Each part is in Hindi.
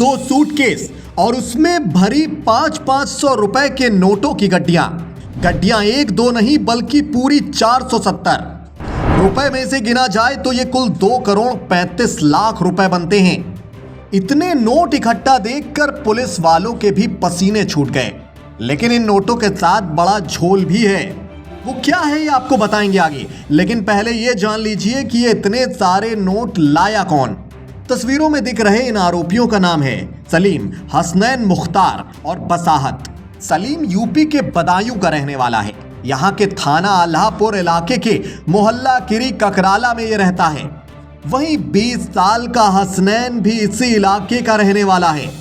2 सूटकेस और उसमें भरी 500 रुपए के नोटों की गड्डियां एक दो नहीं बल्कि पूरी 470 रुपए में से गिना जाए तो ये कुल 2 करोड़ 35 लाख रुपए बनते हैं। इतने नोट इकट्ठा देखकर पुलिस वालों के भी पसीने छूट गए। लेकिन इन नोटों के साथ बड़ा झोल भी है। वो क्या है ये आपको बताएंगे आगे, लेकिन पहले ये जान लीजिए कि ये इतने सारे नोट लाया कौन। तस्वीरों में दिख रहे इन आरोपियों का नाम है सलीम, हसनैन, मुख्तार और बसाहत। सलीम यूपी के बदायूं का रहने वाला है। यहाँ के थाना अल्लाहपुर इलाके के मोहल्ला किरी ककराला में ये रहता है। वहीं 20 साल का हसनैन भी इसी इलाके का रहने वाला है।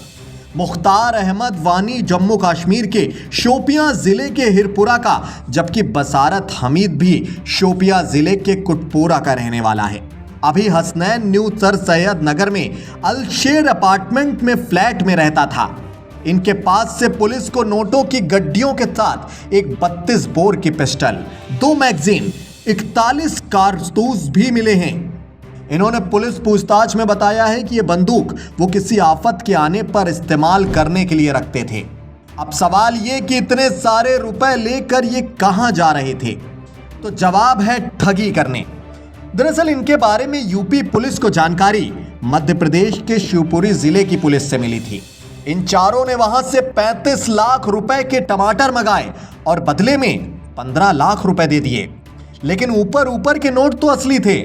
मुख्तार अहमद वानी जम्मू कश्मीर के शोपियां जिले के हिरपुरा का, जबकि बसारत हमीद भी शोपियां जिले के कुटपुरा का रहने वाला है। अभी हसनैन न्यू सर सैयद नगर में अलशेर अपार्टमेंट में फ्लैट में रहता था। इनके पास से पुलिस को नोटों की गड्डियों के साथ एक 32 बोर की पिस्टल, 2 मैगजीन, 41 कारतूस भी मिले हैं। इन्होंने पुलिस पूछताछ में बताया है कि यह बंदूक वो किसी आफत के आने पर इस्तेमाल करने के लिए रखते थे। अब सवाल ये कि इतने सारे रुपए लेकर ये कहां जा रहे थे, तो जवाब है ठगी करने। दरअसल इनके बारे में यूपी पुलिस को जानकारी मध्य प्रदेश के शिवपुरी जिले की पुलिस से मिली थी। इन चारों ने वहां से 35 लाख रुपए के टमाटर मंगाए और बदले में 15 लाख रुपए दे दिए। लेकिन ऊपर के नोट तो असली थे,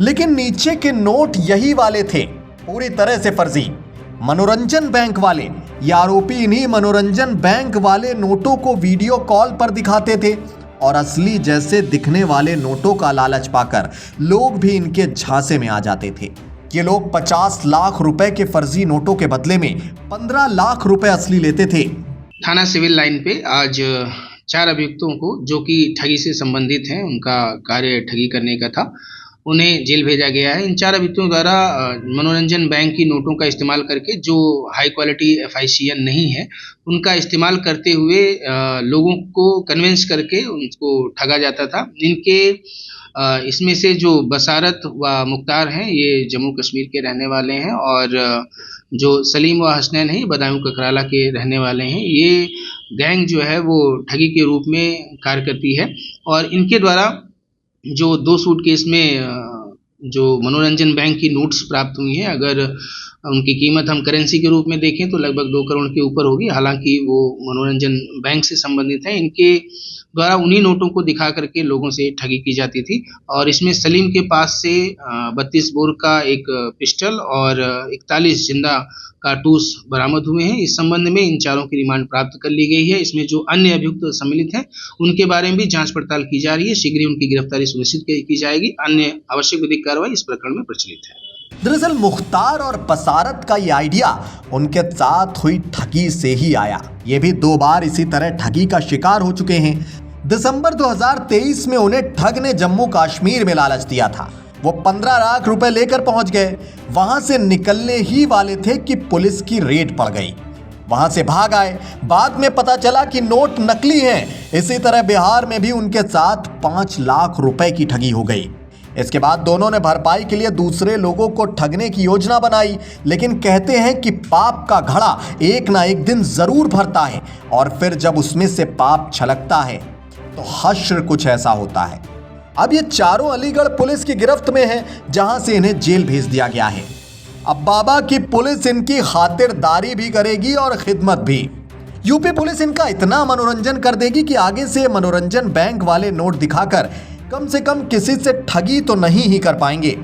लेकिन नीचे के नोट यही वाले थे, पूरी तरह से फर्जी। मनोरंजन बैंक वाले, ये आरोपी इन्हीं मनोरंजन बैंक वाले नोटों को वीडियो कॉल पर दिखाते थे और असली जैसे दिखने वाले नोटों का लालच पाकर लोग भी इनके झांसे में आ जाते थे। ये लोग 50 लाख रुपए के फर्जी नोटों के बदले में 15 लाख रुपए असली लेते थे। थाना सिविल लाइन पे आज 4 अभियुक्तों को, जो कि ठगी से संबंधित हैं, उनका कार्य ठगी करने का था, उन्हें जेल भेजा गया है। इन 4 अभियुक्तों द्वारा मनोरंजन बैंक की नोटों का इस्तेमाल करके, जो हाई क्वालिटी FICN नहीं है, उनका इस्तेमाल करते हुए लोगों को कन्विंस करके उनको ठगा जाता था। इनके इसमें से जो बसारत व मुख्तार हैं, ये जम्मू कश्मीर के रहने वाले हैं, और जो सलीम व हसनैन हैं, ये बदायूं ककराला के रहने वाले हैं। ये गैंग जो है वो ठगी के रूप में कार्य करती है और इनके द्वारा जो 2 सूटकेस में जो मनोरंजन बैंक की नोट्स प्राप्त हुई हैं, अगर उनकी कीमत हम करेंसी के रूप में देखें तो लगभग 2 करोड़ के ऊपर होगी। हालांकि वो मनोरंजन बैंक से संबंधित है। इनके द्वारा उन्हीं नोटों को दिखा करके लोगों से ठगी की जाती थी। और इसमें सलीम के पास से 32 बोर का एक पिस्टल और 41 जिंदा कारतूस बरामद हुए हैं। इस संबंध में इन चारों की रिमांड प्राप्त कर ली गई है। इसमें जो अन्य अभियुक्त सम्मिलित हैं, उनके बारे में भी जांच पड़ताल की जा रही है। शीघ्र ही उनकी गिरफ्तारी सुनिश्चित की जाएगी। अन्य आवश्यक विधिक कार्रवाई इस प्रकरण में प्रचलित है। दरअसल मुख्तार और बसारत का ये आइडिया उनके साथ हुई ठगी से ही आया। ये भी 2 बार इसी तरह ठगी का शिकार हो चुके हैं। दिसंबर 2023 में उन्हें ठग ने जम्मू कश्मीर में लालच दिया था। वो 15 लाख रुपए लेकर पहुंच गए। वहां से निकलने ही वाले थे कि पुलिस की रेड पड़ गई। वहां से भाग आए। बाद में पता चला कि नोट नकली हैं। इसी तरह बिहार में भी उनके साथ 5 लाख रुपए की ठगी हो गई। इसके बाद दोनों ने भरपाई के लिए दूसरे लोगों को ठगने की योजना बनाई, लेकिन कहते हैं कि पाप का घड़ा एक ना एक दिन जरूर भरता है और फिर जब उसमें से पाप छलकता है तो हश्र कुछ ऐसा होता है। अब ये चारों अलीगढ़ पुलिस की गिरफ्त में हैं, जहां से इन्हें जेल भेज दिया गया है। अब बाबा की पुलिस इनकी खातिरदारी भी करेगी और खिदमत भी। यूपी पुलिस इनका इतना मनोरंजन कर देगी कि आगे से मनोरंजन बैंक वाले नोट दिखाकर कम से कम किसी से ठगी तो नहीं ही कर पाएंगे।